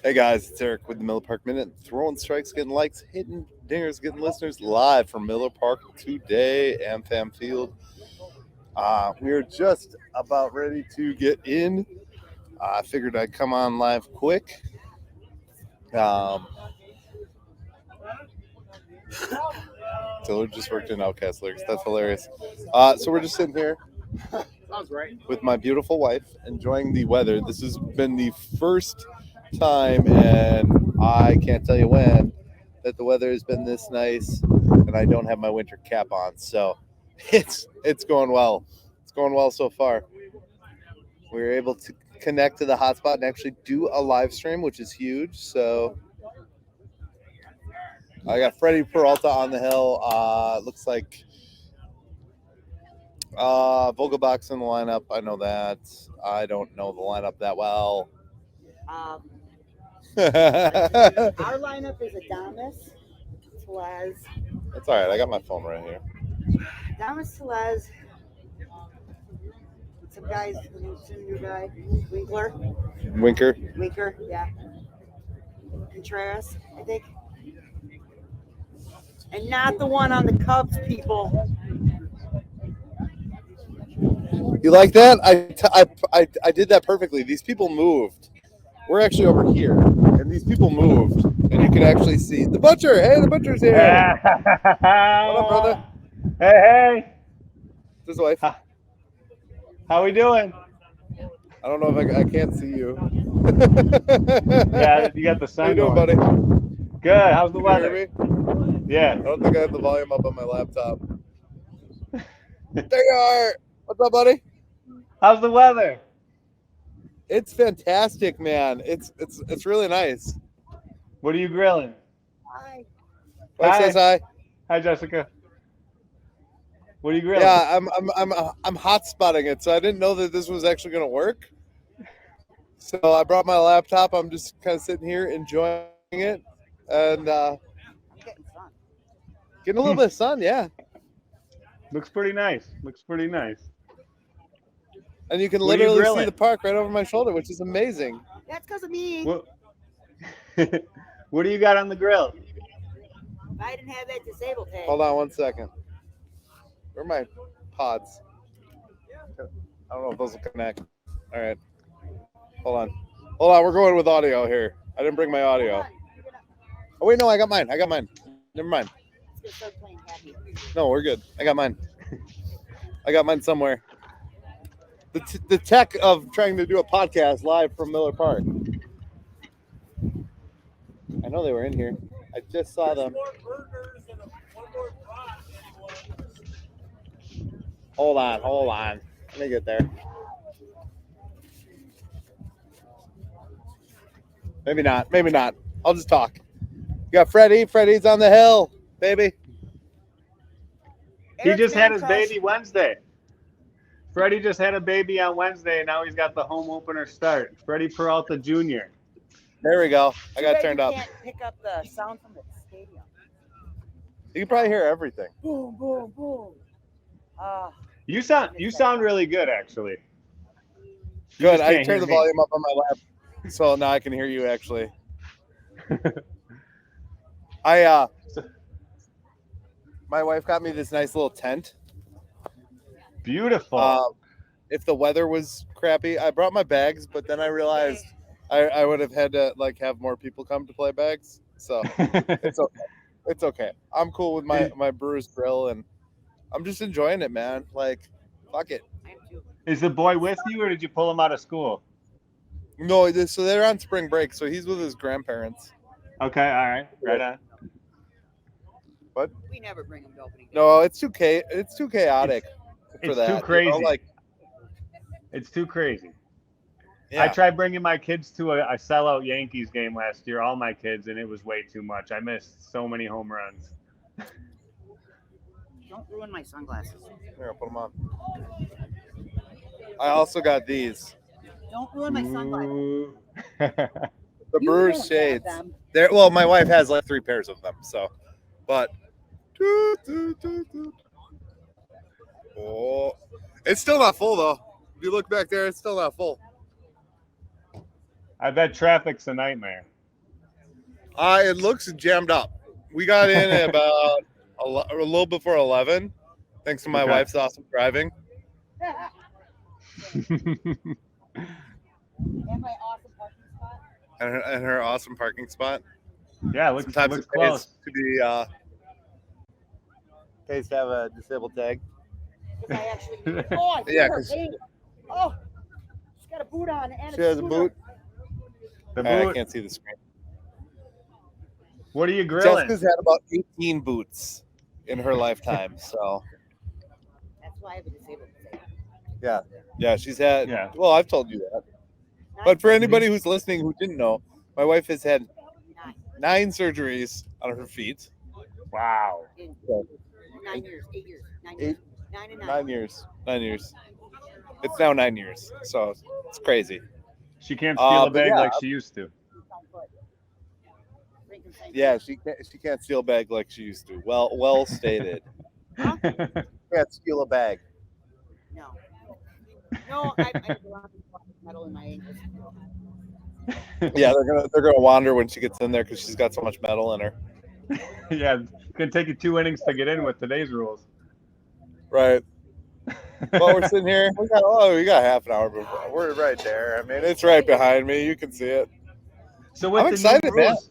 Hey guys, it's Eric with the Miller Park Minute. Throwing strikes, getting likes, hitting dingers, getting listeners live from Miller Park today, AmFam Field. We are just about ready to get in. I figured I'd come on live quick. Tiller just worked in Outcast Lyrics. That's hilarious. So we're just sitting here with my beautiful wife, enjoying the weather. This has been the first time, and I can't tell you when, that the weather has been this nice, and I don't have my winter cap on. So it's going well. It's going well so far. We were able to connect to the hotspot and actually do a live stream, which is huge. So I got Freddy Peralta on the hill. Looks like Vogelbach's in the lineup. I know that. I don't know the lineup that well. Our lineup is Adamas, Telez. That's all right. I got my phone right here. Adamas, Telez. Some guys, some new guy, Winker, yeah. Contreras, I think. And not the one on the Cubs, people. You like that? I did that perfectly. These people moved. We're actually over here, and these people moved, and you can actually see the butcher. Hey, the butcher's here. What up, brother? Hey. This is wife. How we doing? I don't know if I can't see you. Yeah, you got the sun. How you doing, going. buddy? Good. How's the Can weather? you hear me? Yeah. I don't think I have the volume up on my laptop. There you are. What's up, buddy? How's the weather? It's fantastic, man. It's really nice. What are you grilling? Hi. Wife says hi. Hi, Jessica. What are you grilling? Yeah, I'm hot spotting it, so I didn't know that this was actually going to work. So I brought my laptop. I'm just kind of sitting here enjoying it, and Getting sun. getting a little bit of sun. Yeah, Looks pretty nice. and you can What are you literally see grilling? the park right over my shoulder, which is amazing. That's because of me. What? What do you got on the grill? If I didn't have that disabled tag. Hold on one second. Where are my pods? I don't know if those will connect. All right. Hold on. We're going with audio here. I didn't bring my audio. Oh, wait, no, I got mine. Never mind. Let's start playing happy. No, we're good. I got mine. I got mine somewhere. The tech of trying to do a podcast live from Miller Park. I know they were in here. I just saw them. Hold on. Let me get there. Maybe not. I'll just talk. You got Freddy. Freddy's on the hill, baby. He Eric's just had his man crush. baby Wednesday. Freddie just had a baby on Wednesday, and now he's got the home opener start. Freddy Peralta Jr. There we go. I got Too bad turned you up. Can't pick up the sound from the stadium. You can probably hear everything. Boom, boom, boom. You sound really good, actually. You Good. just I can't hear turned the me. volume up on my lap, so now I can hear you actually. My wife got me this nice little tent. Beautiful. If the weather was crappy, I brought my bags, but then I realized I would have had to have more people come to play bags. So it's okay. It's okay. I'm cool with my Brewers grill, and I'm just enjoying it, man. Fuck it. Is the boy with you, or did you pull him out of school? No, so they're on spring break, so he's with his grandparents. Okay, all right, right on. What? We never bring them to opening day. No, it's too chaotic for It's that. too crazy. You know, It's too crazy. yeah. I tried bringing my kids to a sellout Yankees game last year, all my kids, and it was way too much. I missed so many home runs. Don't ruin my sunglasses. Here, I'll put them on. I also got these. Don't ruin my sunglasses. Ooh. The You Brewers don't have shades. them. Well, my wife has 3 pairs of them, so. But. Oh, it's still not full though. If you look back there, it's still not full. I bet traffic's a nightmare. It looks jammed up. We got in at about a little before 11, thanks to my Okay. wife's awesome driving. And my awesome parking spot. And her awesome parking spot. Yeah, it Sometimes looks it pays close. to be pays to have a disabled tag. Because I actually. Oh, I Yeah, feel her 'cause- pain. Oh, she's got a boot on and She has a boot. The I boot. can't see the screen. What are you grilling? Jessica's had about 18 boots in her lifetime, so That's why I have a disabled tag. yeah, she's had. Yeah. Well, I've told you that, but for anybody who's listening who didn't know, my wife has had 9 surgeries on her feet. Wow. In Yeah. 9 years, 8 years, 9 Eight- years, 9 and 9. 9 years. 9 years. It's now 9 years, so it's crazy. She can't steal a but bag yeah. like she used to. Yeah, she can't steal a bag like she used to. Well stated. Can't steal a bag. No. No, I have a lot of metal in my ankles. Yeah, they're gonna wander when she gets in there because she's got so much metal in her. Yeah, it's gonna take you 2 innings to get in with today's rules. Right. Well, we're sitting here. We got half an hour before. We're right there. I mean, it's right behind me. You can see it. So with I'm the excited, new man. rules,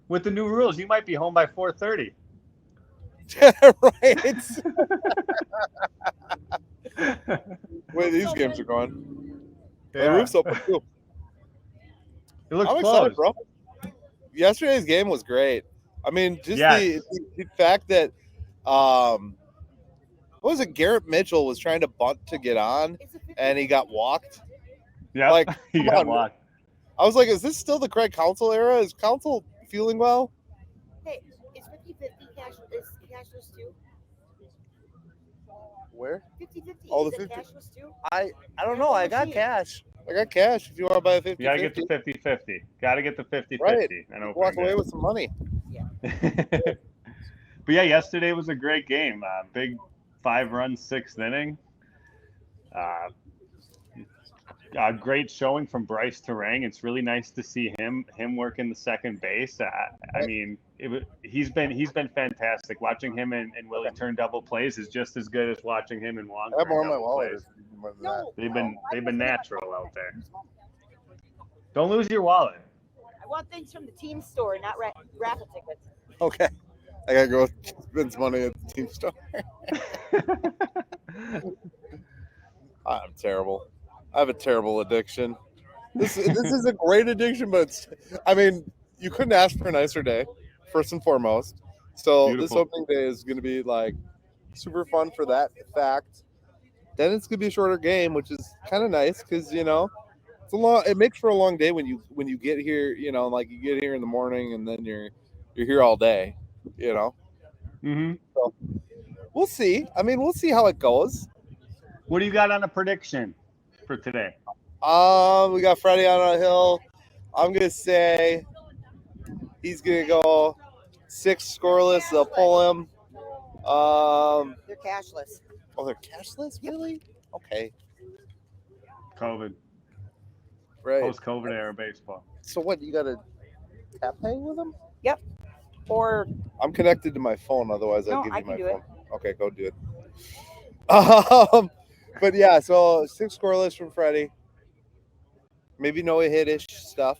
with the new rules, you might be home by 4:30. Right. Wait, these games are going. The Yeah. roof's open too. It looks I'm close. excited, bro. Yesterday's game was great. I mean, just Yes. the fact that what was it? Garrett Mitchell was trying to bunt to get on, It's a 50. and he got walked. Yeah, Like, he come got on. walked. I was like, is this still the Craig Counsell era? Is Counsell feeling well? Hey, it's 50-50 cash. Is cashless too? Where? 50-50. Oh, Is the it 50 cashless too? I don't know. I got cash. I got cash. If you want to buy a 50, You gotta get the 50-50. Gotta get the 50-50. Right. And walk away with some money. But yeah, yesterday was a great game. Big 5-run 6th inning. Great showing from Brice Turang. It's really nice to see him working the second base. I mean, he's been fantastic. Watching him and Willie turn double plays is just as good as watching him and Wong I have turn more in my double wallet. plays. More than that. They've been natural out there. Don't lose your wallet. I want things from the team store, not raffle tickets. Okay. I gotta go spend some money at the team store. I'm terrible. I have a terrible addiction. This is a great addiction, but I mean, you couldn't ask for a nicer day, first and foremost. So Beautiful. this opening day is going to be like super fun for that fact. Then it's going to be a shorter game, which is kind of nice because it's a long. It makes for a long day when you get here. Like you get here in the morning and then you're here all day. Mm-hmm. So we'll see. I mean, we'll see how it goes. What do you got on a prediction for today? We got Freddy on a hill. I'm gonna say he's gonna go 6 scoreless. They'll pull him. They're cashless. Oh, they're cashless, really? Okay, COVID. right. Post-COVID era baseball. So what? You got a tap pay with them? Or I'm connected to my phone. Otherwise, No, I'd give I you can my do it. phone. Okay, go do it. But yeah, so 6 scoreless from Freddy. Maybe no hit-ish stuff.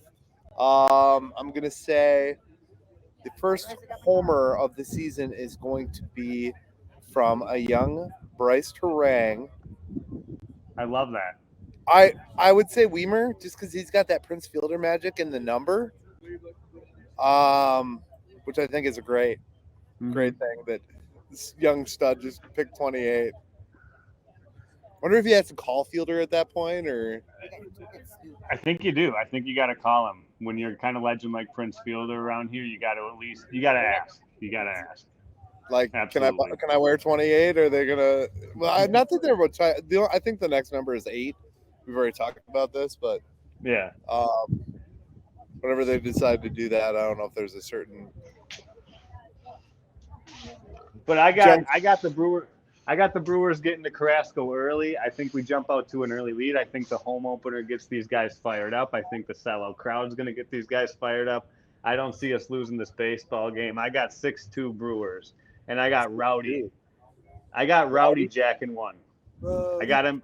I'm gonna say the first homer of the season is going to be from a young Brice Turang. I love that. I would say Weimer just because he's got that Prince Fielder magic in the number, which I think is a great thing that this young stud just picked 28. Wonder if he has to call Fielder at that point, or I think you do. I think you got to call him when you're kind of legend like Prince Fielder around here. You got to ask. You got to ask. like, Absolutely. can I wear 28? Are they gonna? Well, not that they're. I think the next number is 8. We've already talked about this, but Yeah. whenever they decide to do that, I don't know if there's a certain. But I got the Brewer. I got the Brewers getting to Carrasco early. I think we jump out to an early lead. I think the home opener gets these guys fired up. I think the sellout crowd's going to get these guys fired up. I don't see us losing this baseball game. I got 6-2 Brewers, and I got Rowdy. I got Rowdy jacking one. I got him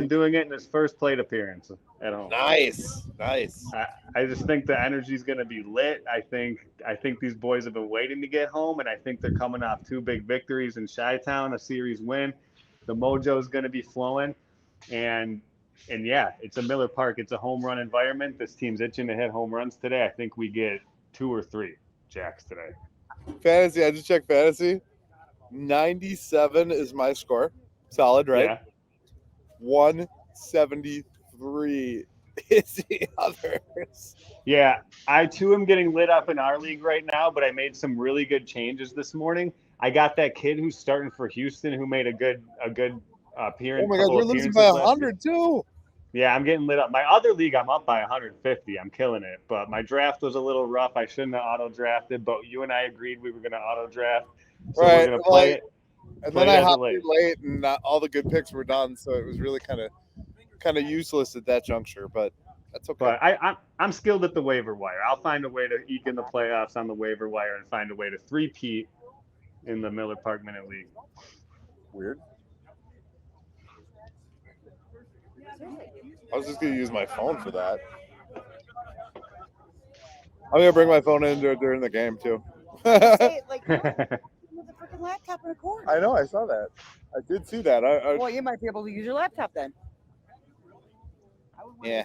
doing it in his first plate appearance at home. Nice. I just think the energy's going to be lit. I think these boys have been waiting to get home, and I think they're coming off 2 big victories in Chi-Town, a series win. The mojo's going to be flowing, and yeah, it's a Miller Park. It's a home run environment. This team's itching to hit home runs today. I think we get 2 or 3 jacks today. Fantasy, I just checked fantasy. 97 is my score. Solid, right? Yeah. 173 is the others. Yeah, I too am getting lit up in our league right now, but I made some really good changes this morning. I got that kid who's starting for Houston who made a good appearance. Oh my God, we're losing by 100 too. Yeah, I'm getting lit up. My other league, I'm up by 150. I'm killing it. But my draft was a little rough. I shouldn't have auto-drafted, but you and I agreed we were going to auto-draft. So right. We're going to play it. And then I hopped in late, and not all the good picks were done, so it was really kind of useless at that juncture. But that's okay. But I'm skilled at the waiver wire. I'll find a way to eke in the playoffs on the waiver wire and find a way to three-peat in the Miller Park Minute League. Weird. I was just going to use my phone for that. I'm going to bring my phone in during the game, too. Say it like with a freaking laptop and record. I know, I saw that. I did see that. Well, you might be able to use your laptop then. Yeah.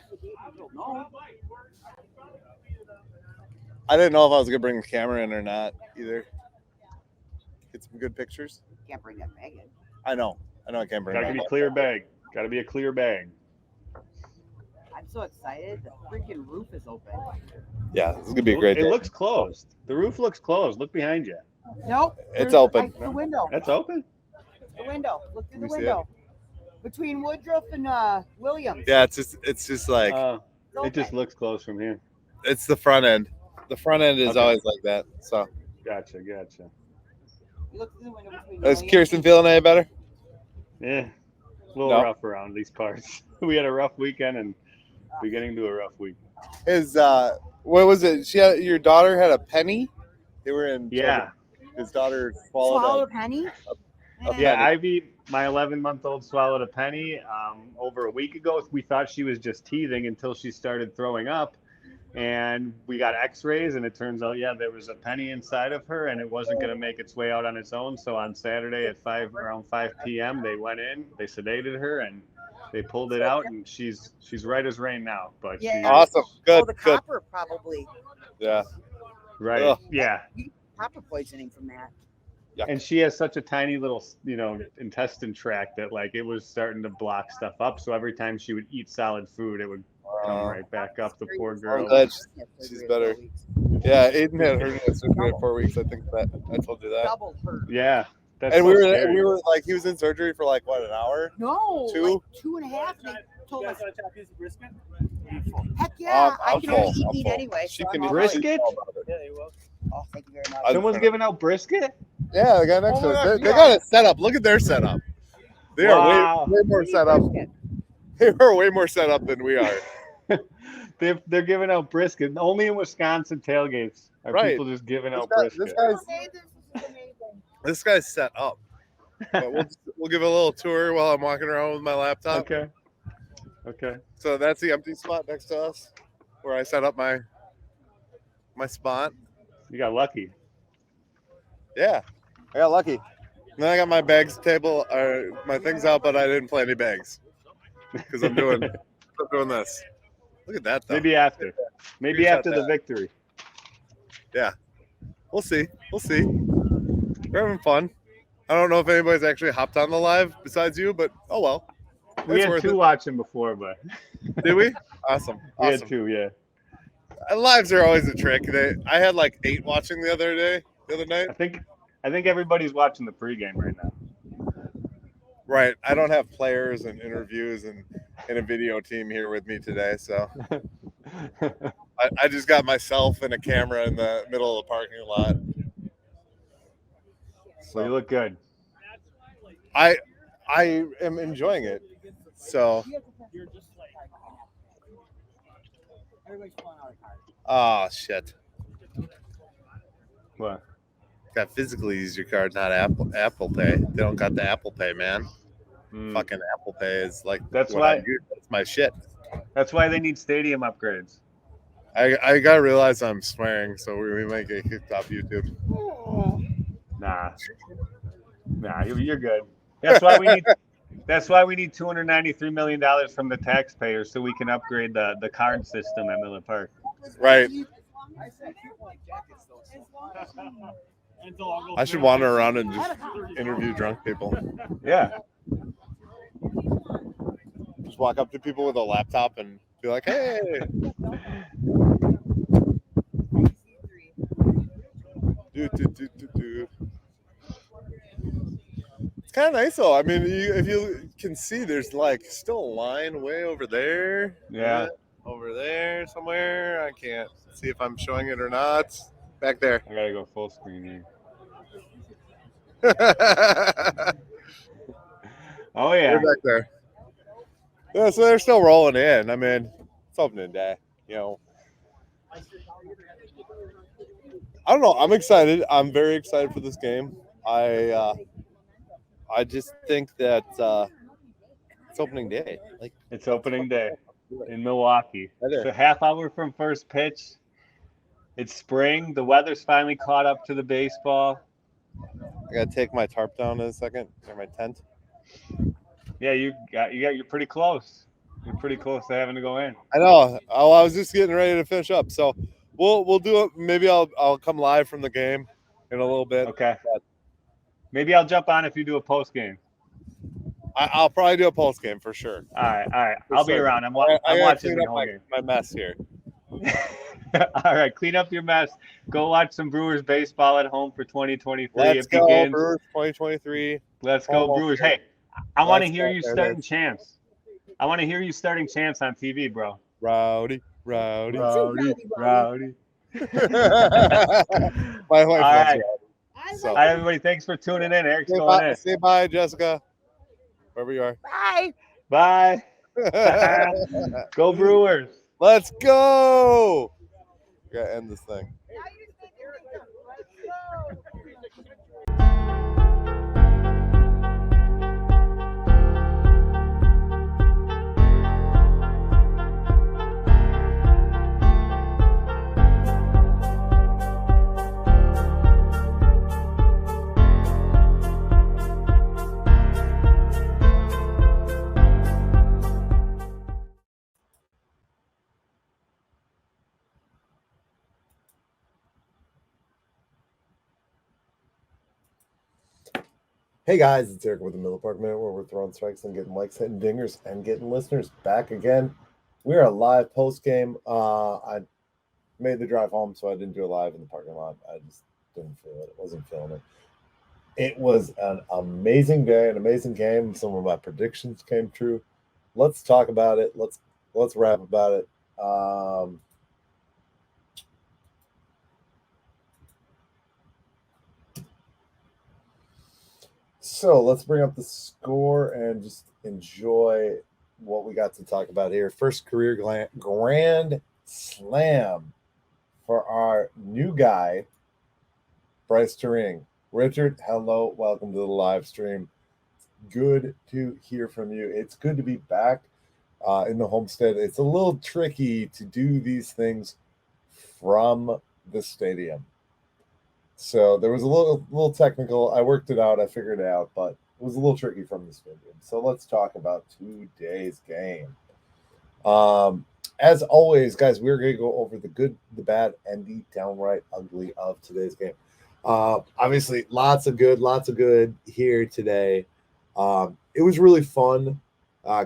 I didn't know if I was going to bring the camera in or not either. Get some good pictures. Can't bring that bag in. I know I can't bring it. Gotta be a clear bag. Gotta be a clear bag. I'm so excited. The freaking roof is open. Yeah, this is gonna be a great day. It looks closed. The roof looks closed. Look behind you. Nope. It's open. The window. That's open. The window. Look through the Let me see window. Between Woodruff and Williams. Yeah, it's just like It just looks closed from here. it's the front end. The front end is Okay. always like that. So Gotcha. You look through the window between is Williams Kirsten and- feeling any better? Yeah, a little No. rough around these parts. We had a rough weekend and beginning to a rough week. His what was it? Your daughter had a penny. They were in Yeah. His daughter Swallowed swallowed a penny? Yeah, Ivy, my 11-month-old, swallowed a penny over a week ago. We thought she was just teething until she started throwing up. And we got x-rays, and it turns out, there was a penny inside of her, and it wasn't going to make its way out on its own. So on Saturday at around 5 p.m., they went in, they sedated her, and they pulled it out, and she's right as rain now. But Yeah. Awesome. Good. The Good. copper probably. Yeah. right, Ugh. yeah. Copper poisoning from that. And she has such a tiny little, intestine tract that it was starting to block stuff up. So every time she would eat solid food, it would come right back up. The poor girl. I'm glad she's better. Yeah, Aiden had hernia surgery at 4 weeks. I think that I told you that. Double hurt. Yeah. That's And so we scary. were he was in surgery for an hour. No. 2? Like 2.5. They told us. Heck yeah. I'm I can full. only eat I'm meat full. anyway. She so can I'm eat all right. Brisket? Oh, thank you very much. Someone's giving out brisket? Yeah, the guy next Oh to my us. God, They got it set up. Look at their setup. They Wow. are way more set up. They are way more set up than we are. They're giving out brisket. Only in Wisconsin tailgates are Right. people just giving out This brisket. This guy's set up. But we'll give a little tour while I'm walking around with my laptop. Okay. So that's the empty spot next to us, where I set up my spot. You got lucky. Yeah, I got lucky. And then I got my bags table, my things out, but I didn't play any bags because I'm doing this. Look at that, though. Maybe after. Maybe Screenshot after the that. victory. Yeah, we'll see. We're having fun. I don't know if anybody's actually hopped on the live besides you, but oh well. We It's had worth 2 it. watching before, but Did we? Awesome. we had 2, yeah. Lives are always a trick. I had 8 watching the other night. I think everybody's watching the pregame right now. Right. I don't have players and interviews and a video team here with me today, so I just got myself and a camera in the middle of the parking lot. So you look good. I am enjoying it. So, oh shit! What? Got physically use your card, not Apple Pay. They don't got the Apple Pay, man. Mm. Fucking Apple Pay is like That's what I why. use. That's my shit. That's why they need stadium upgrades. I gotta realize I'm swearing, so we might get kicked off YouTube. Nah, you're good. That's why we need. That's why we need $293 million from the taxpayers so we can upgrade the card system at Miller Park. Right. I should wander around and just interview drunk people. Yeah. Just walk up to people with a laptop and be like, "Hey." Do. It's kind of nice though. I mean, if you can see, there's like still a line way over there. Yeah. Over there somewhere. I can't see if I'm showing it or not. Back there. I gotta go full screen here. Oh yeah. Way back there. Yeah, so they're still rolling in. I mean, it's opening day. You know. I don't know. I'm excited. I'm very excited for this game. I just think that it's opening day. Like It's opening day in Milwaukee. It's a half hour from first pitch. It's spring. The weather's finally caught up to the baseball. I gotta take my tarp down in a second, or my tent. Yeah, you're pretty close. You're pretty close to having to go in. I know. Oh, I was just getting ready to finish up, so we'll do it. Maybe I'll come live from the game in a little bit. Okay. Maybe I'll jump on if you do a post game. I'll probably do a post game for sure. All right. I'll be around. I'm watching the whole game. My mess here. All right, clean up your mess. Go watch some Brewers baseball at home for 2023. Let's it go, begins. Brewers 2023. Let's go, Brewers. Hey, I want to hear you starting chants. I want to hear you starting chants on TV, bro. Rowdy. My wife All loves right. Rowdy. So. All right, everybody. Thanks for tuning in. Eric's going in. Say bye, Jessica. Wherever you are. Bye. Bye. Go Brewers. Let's go. We gotta end this thing. Hey guys, it's Eric with the Miller Park Minute, where we're throwing strikes and getting likes, hitting dingers, and getting listeners back again. We are a live post game. I made the drive home, so I didn't do it live in the parking lot. I just didn't feel it. Wasn't feeling it. It was an amazing day, an amazing game. Some of my predictions came true. Let's talk about it. Let's rap about it. So let's bring up the score and just enjoy what we got to talk about here. First career grand slam for our new guy, Brice Turang. Richard, hello. Welcome to the live stream. Good to hear from you. It's good to be back in the homestead. It's a little tricky to do these things from the stadium. So there was a little technical. I worked it out. I figured it out, but it was a little tricky from the stadium. So let's talk about today's game. As always, guys, we're going to go over the good, the bad, and the downright ugly of today's game. Obviously, lots of good here today. It was really fun.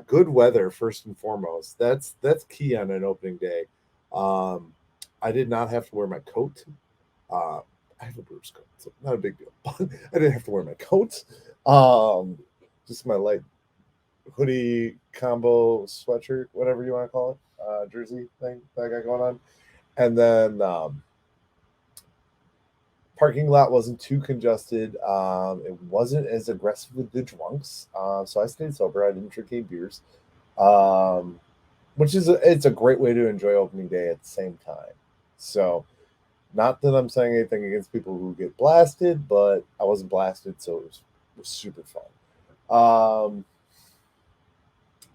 Good weather, first and foremost. That's key on an opening day. I did not have to wear my coat. I have a Brewers coat, so not a big deal. But I didn't have to wear my coat. Just my light hoodie combo sweatshirt, whatever you want to call it, jersey thing that I got going on. And then Parking lot wasn't too congested. It wasn't as aggressive with the drunks, so I stayed sober. I didn't drink any beers, um, which is it's a great way to enjoy opening day at the same time. So, not that I'm saying anything against people who get blasted, but I wasn't blasted, so it was super fun. Um,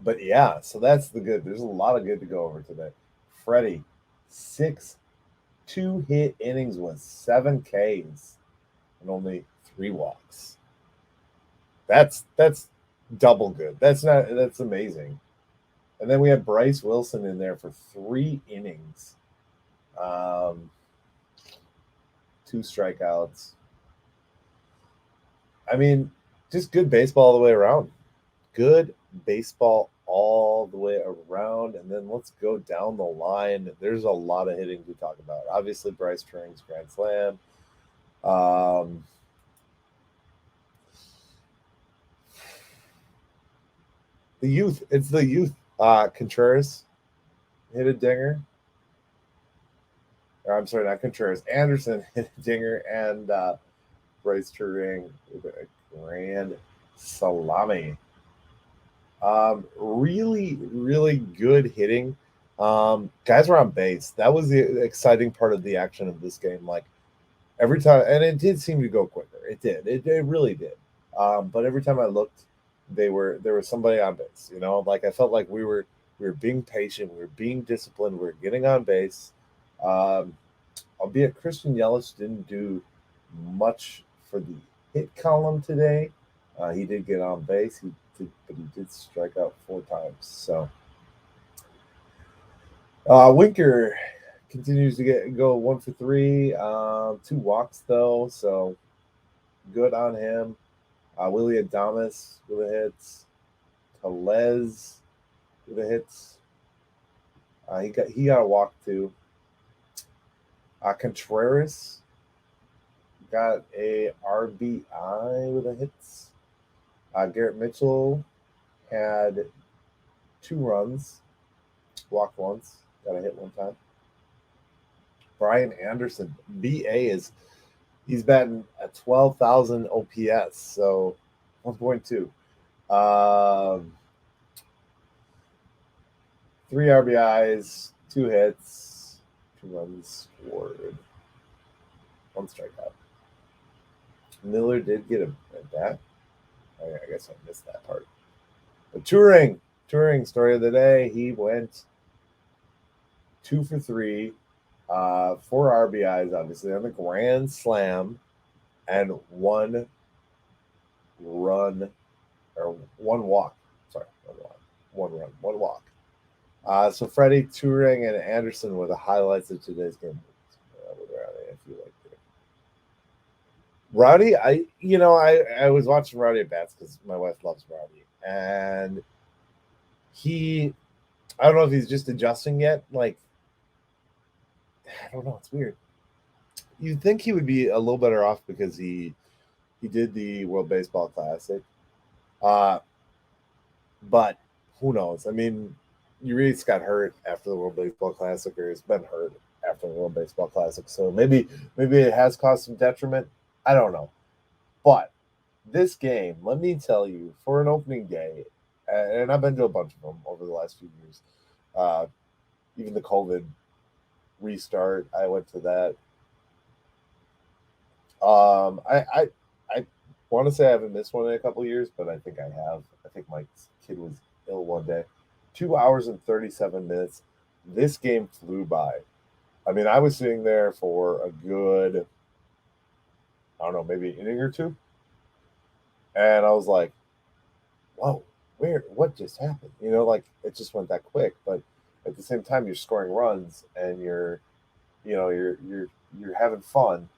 but yeah, so that's the good. There's a lot of good to go over today. Freddy, 6 2 hit innings with 7 Ks and only 3 walks. That's double good. That's amazing. And then we had Bryce Wilson in there for 3 innings, um, 2 strikeouts. I mean, just good baseball all the way around. Good baseball all the way around. And then let's go down the line. There's a lot of hitting to talk about. Obviously, Brice Turang's grand slam. The youth. It's the youth. Contreras hit a dinger. Or I'm sorry, not Contreras. Anderson hit a dinger, and Brice Turang with a grand salami. Really, really good hitting. Guys were on base. That was the exciting part of the action of this game. Like every time, and it did seem to go quicker. It did. It really did. But every time I looked, there was somebody on base. Like I felt like we were being patient, we were being disciplined, we were getting on base. Um, Albeit Christian Yelich didn't do much for the hit column today. He did get on base. But he did strike out 4 times. So Winker continues to go 1 for 3. 2 walks though, so good on him. Willie Adames with the hits. Tellez with the hits. He got a walk too. Contreras got a RBI with the hits. Garrett Mitchell had 2 runs, walked once, got a hit 1 time. Brian Anderson, BA he's batting at 12,000 OPS, so 1.2. 3 RBIs, 2 hits, 2 runs scored, 1 strikeout. Miller did get a bat. I guess I missed that part. But Turang story of the day. He went 2 for 3, 4 RBIs, obviously on the grand slam, and 1 run or 1 walk. Sorry, 1 run, 1 walk. So Freddy, Turang, and Anderson were the highlights of today's game. I feel like Rowdy, I was watching Rowdy at bats because my wife loves Rowdy, and I don't know if he's just adjusting yet. Like, I don't know, it's weird. You'd think he would be a little better off because he did the World Baseball Classic, but who knows? I mean, Urias got hurt after the World Baseball Classic, or has been hurt after the World Baseball Classic, so maybe it has caused some detriment. I don't know. But this game, let me tell you, for an opening day, and I've been to a bunch of them over the last few years, even the COVID restart, I went to that. I want to say I haven't missed one in a couple of years, but I think I have. I think my kid was ill one day. 2 hours and 37 minutes. This game flew by. I mean, I was sitting there for a good, I don't know, maybe an inning or two. And I was like, whoa, what just happened? Like it just went that quick. But at the same time, you're scoring runs and you're having fun.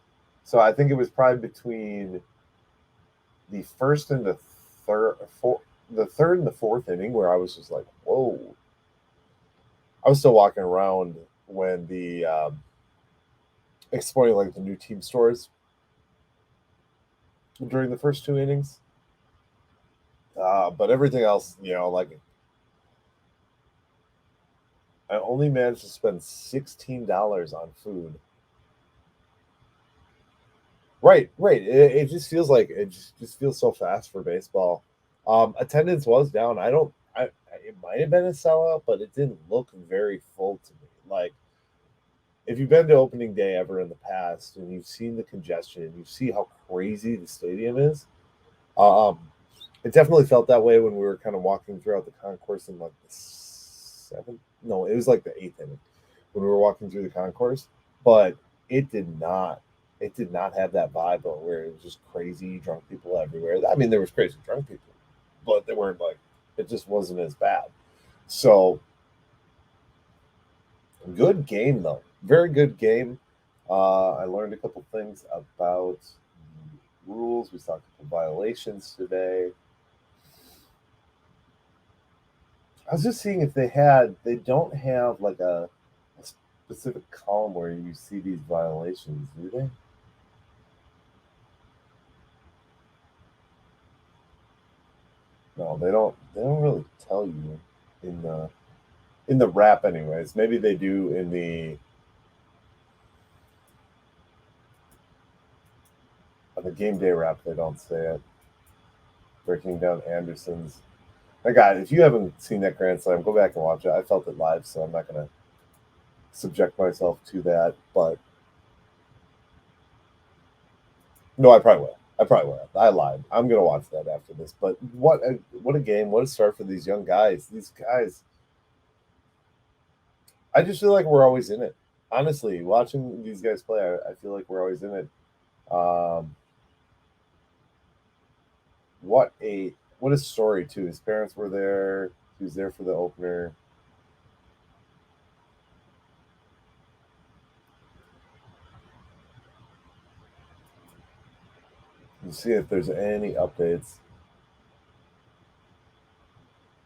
So I think it was probably between the first and the third and the fourth inning where I was just like, whoa. I was still walking around when the exploring like the new team stores during the first 2 innings. But everything else, like I only managed to spend $16 on food. Right. It just feels like just feels so fast for baseball. Attendance was down. It might have been a sellout, but it didn't look very full to me. Like if you've been to opening day ever in the past and you've seen the congestion and you see how crazy the stadium is, um, it definitely felt that way when we were kind of walking throughout the concourse in like the seventh. No, it was like the eighth inning when we were walking through the concourse, but it did not. It did not have that vibe where it was just crazy drunk people everywhere. I mean, there was crazy drunk people, but they weren't like. It just wasn't as bad. So good game though, very good game. I learned a couple things about the rules. We saw a couple violations today. I was just seeing if they don't have like a specific column where you see these violations, do they? No, they don't. They don't really tell you in the wrap, anyways. Maybe they do in the game day wrap. They don't say it. Breaking down Anderson's. My God, if you haven't seen that Grand Slam, go back and watch it. I felt it live, so I'm not gonna subject myself to that. But no, I probably will. I lied. I'm gonna watch that after this. But what a game! What a start for these young guys. These guys. I just feel like we're always in it. Honestly, watching these guys play, I feel like we're always in it. What a story too. His parents were there. He was there for the opener. We'll see if there's any updates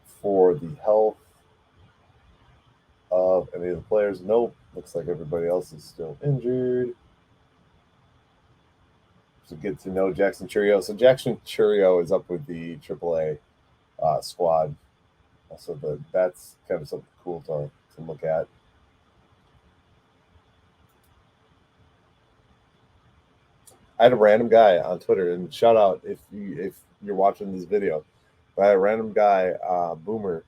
for the health of any of the players. Nope. Looks like everybody else is still injured. So get to know Jackson Churio. So Jackson Churio is up with the AAA squad. So that's kind of something cool to look at. I had a random guy on Twitter, and shout out if you're watching this video. But I had a random guy, Boomer.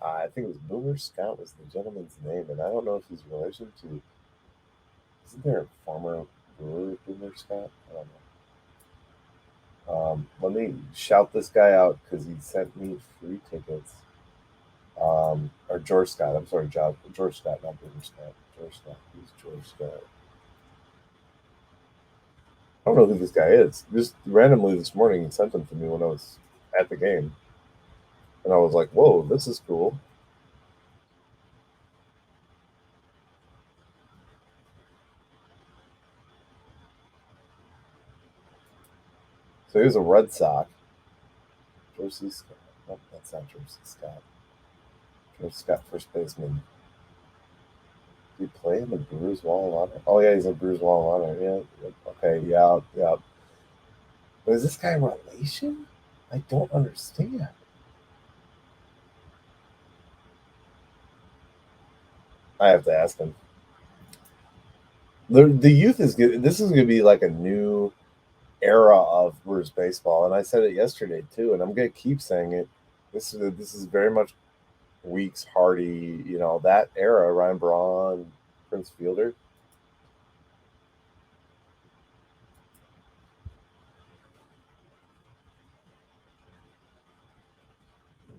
I think it was Boomer Scott was the gentleman's name, and I don't know if he's in relation to. Isn't there a former brewer, Boomer Scott? I don't know. Let me shout this guy out because he sent me free tickets. Or George Scott. I'm sorry, George Scott, not Boomer Scott. George Scott. Who's George Scott? I don't know who this guy is. Just randomly this morning, he sent him to me when I was at the game. And I was like, whoa, this is cool. So he was a Red Sox. George C. Scott. Nope, that's not George C. Scott. George Scott, first baseman. Did he play in the Brewers Wall of Honor? Oh, yeah, he's in Brewers Wall of Honor. Yeah. Okay, yeah. But is this guy a relation? I don't understand. I have to ask him. The youth is good. This is going to be like a new era of Brewers baseball, and I said it yesterday too, and I'm going to keep saying it. This is very much Weeks, Hardy, that era. Ryan Braun, Prince Fielder.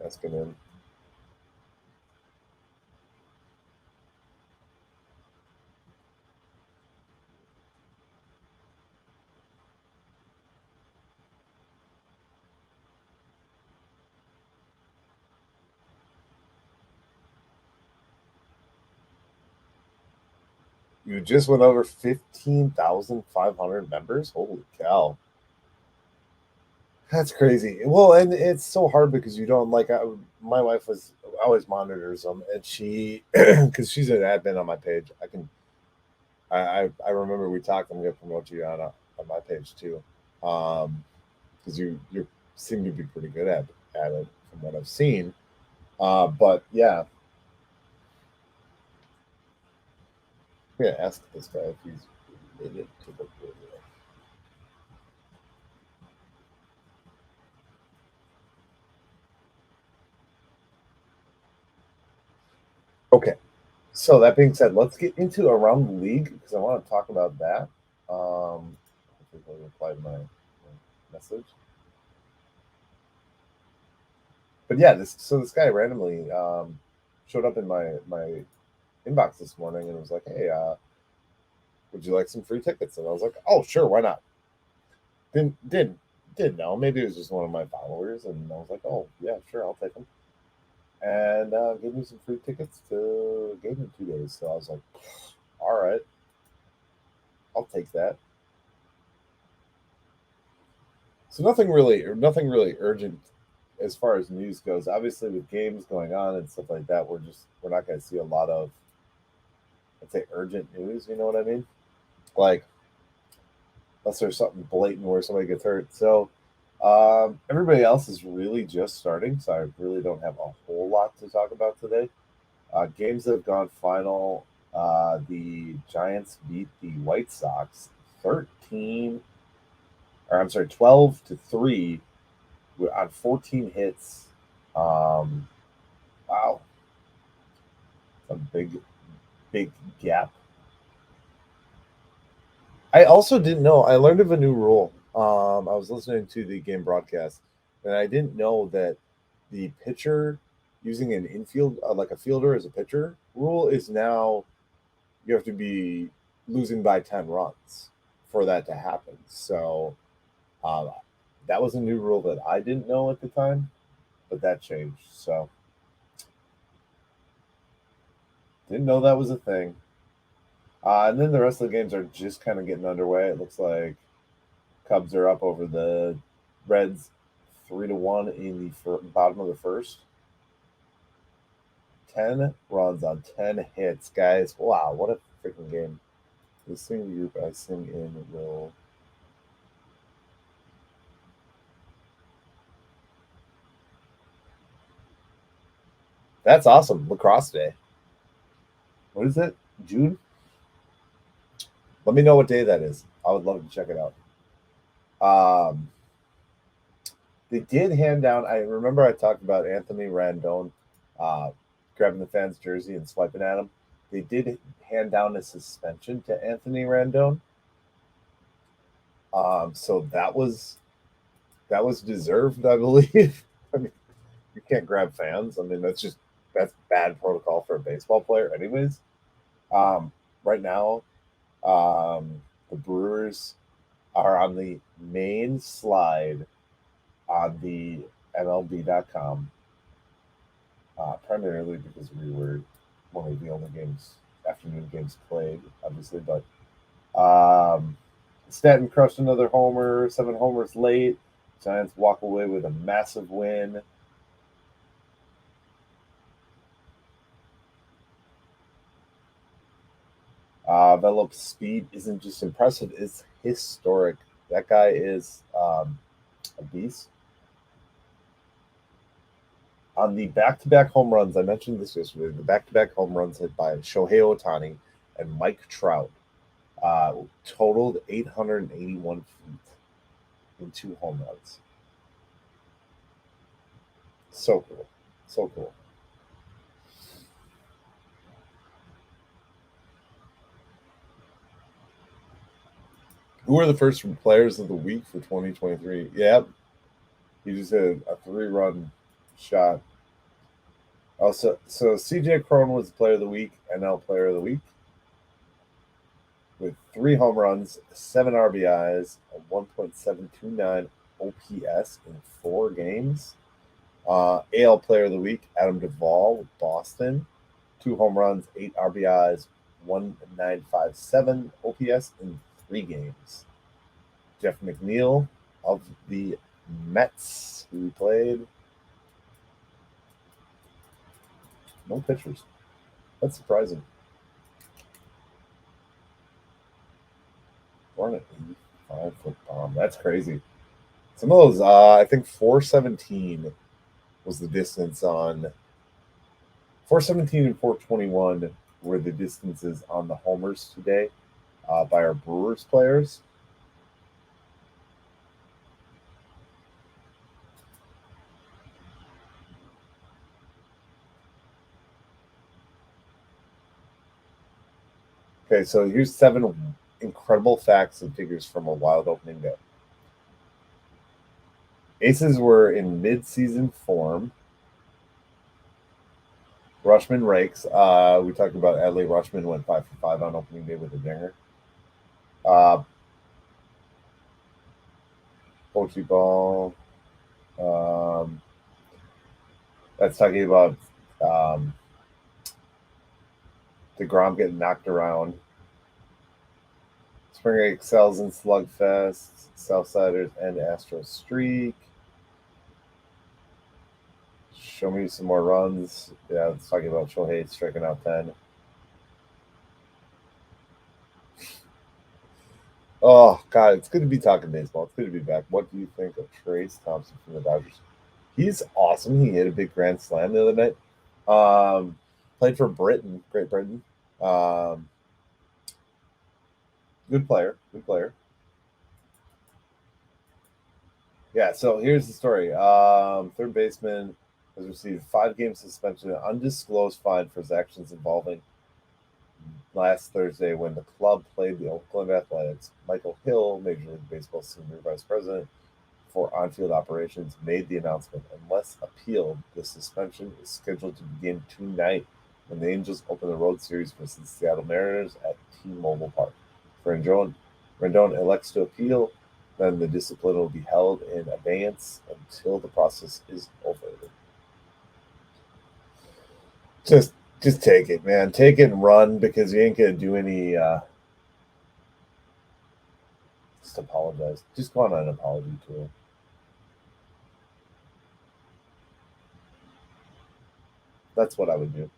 Asking him. You just went over 15,500 members. Holy cow. That's crazy. Well, and it's so hard because you don't my wife always monitors them, and she, because she's an admin on my page, I remember we talked. I'm going to promote you on my page too, because you seem to be pretty good at it from what I've seen. But yeah, ask this guy if he's Okay. So that being said, let's get into around the league because I want to talk about that. I think I'll reply to my message. But yeah, this guy randomly showed up in my inbox this morning and was like, "Hey, would you like some free tickets?" And I was like, "Oh, sure, why not?" Didn't know. Maybe it was just one of my followers, and I was like, "Oh, yeah, sure, I'll take them." And gave me some free tickets to a game in 2 days. So I was like, "All right, I'll take that." So nothing really urgent as far as news goes. Obviously, with games going on and stuff like that, we're not going to see a lot of, let's say, urgent news. You know what I mean? Like, unless there's something blatant where somebody gets hurt. So everybody else is really just starting, so I really don't have a whole lot to talk about today. Games that have gone final. The Giants beat the White Sox 12-3 on 14 hits. Wow. A big gap. I also didn't know. I learned of a new rule. I was listening to the game broadcast, and I didn't know that the pitcher using an infield, like a fielder as a pitcher, rule is now you have to be losing by 10 runs for that to happen. So that was a new rule that I didn't know at the time, but that changed. So didn't know that was a thing. And then the rest of the games are just kind of getting underway. It looks like Cubs are up over the Reds 3-1 in the bottom of the first. 10 runs on 10 hits, guys. Wow, what a freaking game. The sing group I sing in will. That's awesome. Lacrosse Day. What is it? June? Let me know what day that is. I would love to check it out. They did hand down. I remember I talked about Anthony Randone grabbing the fan's jersey and swiping at him. They did hand down a suspension to Anthony Randone. So that was deserved, I believe. I mean, you can't grab fans. I mean, that's bad protocol for a baseball player, anyways. Right now, the Brewers are on the main slide on the MLB.com, primarily because we were one of the only afternoon games played, obviously. But Stanton crushed another homer, 7 homers late. Giants walk away with a massive win. Velop's speed isn't just impressive, it's historic. That guy is a beast. On the back-to-back home runs, I mentioned this yesterday, the back-to-back home runs hit by Shohei Ohtani and Mike Trout totaled 881 feet in 2 home runs. So cool. So cool. Who are the first players of the week for 2023? Yep. He just hit a 3-run shot. Also, so CJ Cron was the player of the week, NL player of the week, with 3 home runs, 7 RBIs, a 1.729 OPS in 4 games. AL player of the week, Adam Duvall with Boston, 2 home runs, 8 RBIs, 1.957 OPS in 3 games. Jeff McNeil of the Mets, who played. No pitchers. That's surprising. 485-foot bomb. That's crazy. Some of those, I think 417 was the distance on 417 and 421 were the distances on the homers today. by our Brewers players. Okay, so here's 7 incredible facts and figures from a wild opening day. Aces were in mid-season form. Rushman rakes. We talked about Adley Rushman went 5 for 5 on opening day with a dinger. Poetry ball. That's talking about DeGrom getting knocked around. Springer excels in slugfest, Southsiders, and Astro streak. Show me some more runs. Yeah, it's talking about Shohei striking out 10. Oh, God, it's good to be talking baseball. It's good to be back. What do you think of Trace Thompson from the Dodgers? He's awesome. He hit a big grand slam the other night. Played for Britain, Great Britain. Good player. Good player. Yeah, so here's the story. Third baseman has received 5-game suspension and undisclosed fine for his actions involving last Thursday when the club played the Oakland Athletics. Michael Hill, Major League Baseball Senior Vice President for on-field operations, made the announcement. Unless appealed, the suspension is scheduled to begin tonight when the Angels open the road series versus the Seattle Mariners at T-Mobile Park. If Rendon elects to appeal, then the discipline will be held in abeyance until the process is over. Just take it, man. Take it and run, because you ain't gonna do any. Just apologize. Just go on an apology tour. That's what I would do.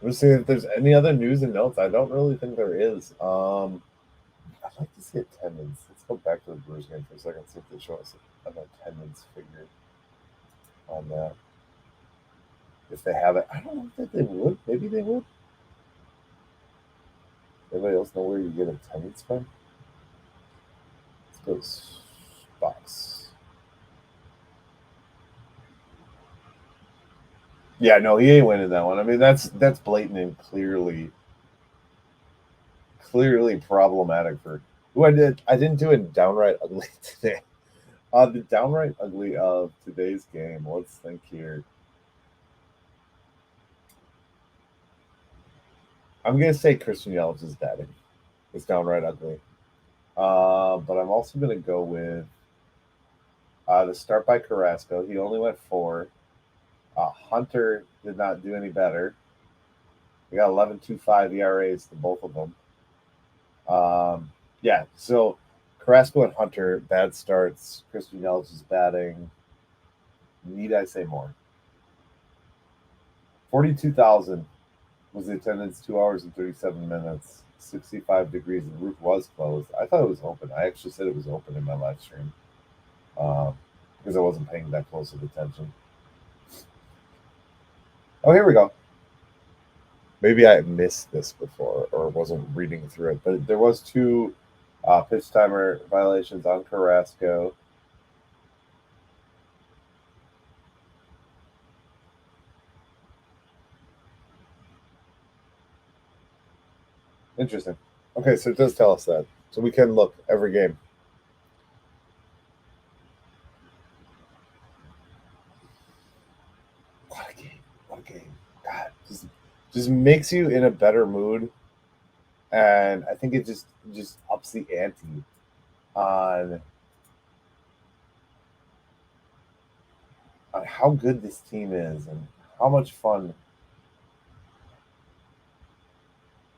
We'll see if there's any other news and notes. I don't really think there is. I'd like to see attendance. Let's go back to the Brewers game for a second, see if they show us an attendance figure on that. If they have it, I don't know if they would. Maybe they would. Anybody else know where you get attendance from? Let's go to box. Yeah, no, he ain't winning that one. I mean, that's blatant and clearly problematic for who I didn't do it downright ugly today. The downright ugly of today's game. Let's think here. I'm gonna say Christian Yelich' batting is downright ugly. But I'm also gonna go with the start by Carrasco. He only went 4. Hunter did not do any better. We got 11.25 ERAs to both of them. Yeah, so Carrasco and Hunter, bad starts. Christian Yelich is batting. Need I say more? 42,000 was the attendance, 2 hours and 37 minutes, 65 degrees. The roof was closed. I thought it was open. I actually said it was open in my live stream because I wasn't paying that close of attention. Oh, here we go. Maybe I missed this before or wasn't reading through it, but there was 2 pitch timer violations on Carrasco. Interesting. Okay, so it does tell us that. So we can look every game. What a game. What a game. God, just makes you in a better mood. And I think it just ups the ante on how good this team is and how much fun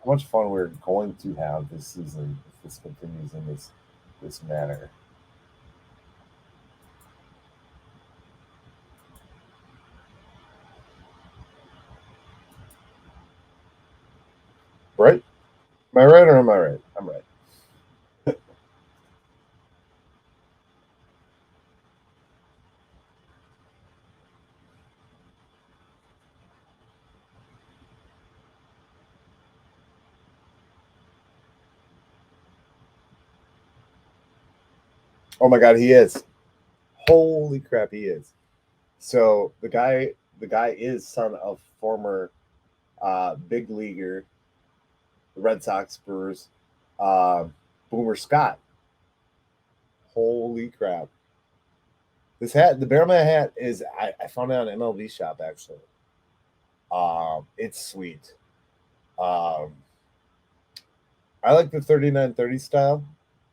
we're going to have this season if this continues in this manner. Right? Am I right or am I right? I'm right. Oh my God, he is. Holy crap, he is. So the guy is son of former big leaguer, the Red Sox, Brewers, Boomer Scott. Holy crap. This hat, the Bearman hat, is I found it on MLB Shop actually. It's sweet. I like the 3930 style.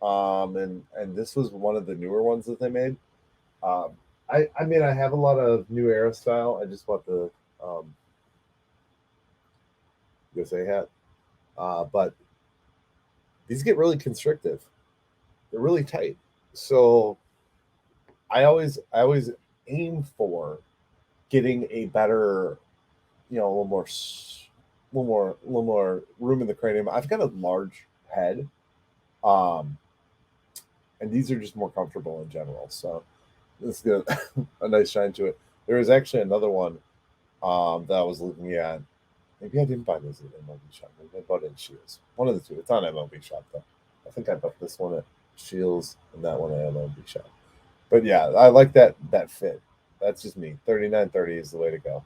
And this was one of the newer ones that they made. I mean, I have a lot of new era style. I just want the USA hat. But these get really constrictive. They're really tight. So I always aim for getting a better, a little more room in the cranium. I've got a large head, and these are just more comfortable in general. So this got a nice shine to it. There was actually another one that I was looking at. Maybe I didn't buy this at MLB Shop. Maybe I bought it in Shields. One of the two. It's on MLB Shop though. I think I bought this one at Shields and that one at MLB Shop. But yeah, I like that fit. That's just me. 3930 is the way to go.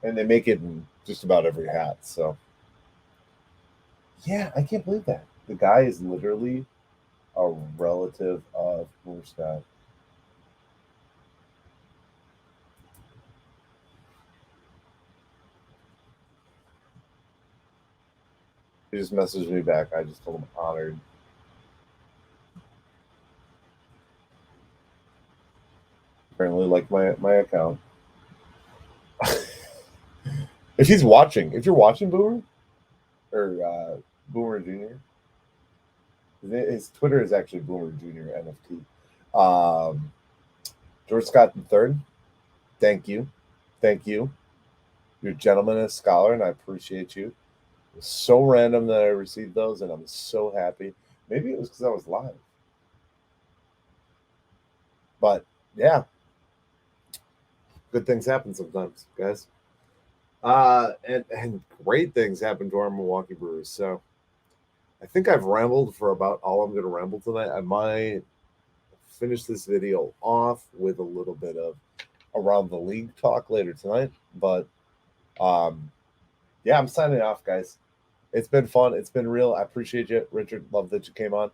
And they make it in just about every hat. So yeah, I can't believe that. The guy is literally a relative of Boomer Scott. He just messaged me back. I just told him honored. Apparently like my account. If you're watching Boomer or Boomer Jr., his Twitter is actually Boomer Jr. NFT. George Scott III, thank you. You're a gentleman and a scholar, and I appreciate you. It was so random that I received those, and I'm so happy. Maybe it was because I was live. But yeah, good things happen sometimes, guys. And great things happen to our Milwaukee Brewers. So I think I've rambled for about all I'm going to ramble tonight. I might finish this video off with a little bit of around the league talk later tonight. But yeah, I'm signing off, guys. It's been fun. It's been real. I appreciate you, Richard. Love that you came on.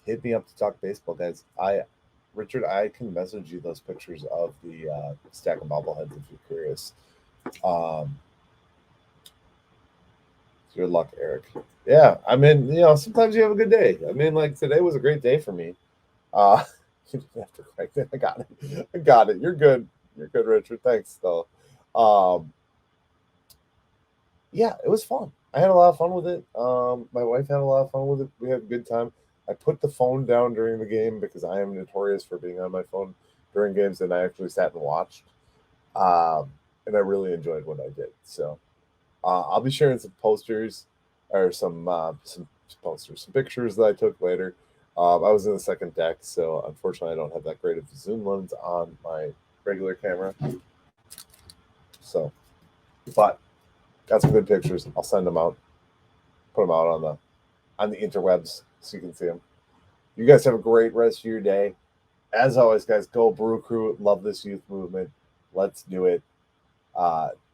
Hit me up to talk baseball, guys. Richard, I can message you those pictures of the stack of bobbleheads if you're curious. It's your luck, Eric. Yeah, I mean, sometimes you have a good day. I mean, like today was a great day for me. You didn't have to correct it. I got it. You're good. You're good, Richard. Thanks, though. Yeah, it was fun. I had a lot of fun with it. My wife had a lot of fun with it. We had a good time. I put the phone down during the game because I am notorious for being on my phone during games, and I actually sat and watched. And I really enjoyed what I did. So I'll be sharing some posters or some posters, some pictures that I took later. I was in the second deck, so unfortunately I don't have that great of a zoom lens on my regular camera. So, but got some good pictures. I'll send them out, put them out on the interwebs so you can see them. You guys have a great rest of your day. As always, guys, go Brew Crew. Love this youth movement. Let's do it.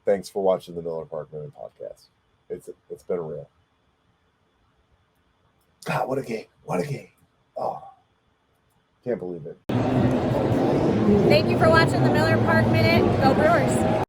Thanks for watching the Miller Park Minute podcast. It's been real. God, what a game. What a game. Oh, can't believe it. Thank you for watching the Miller Park Minute. Go Brewers.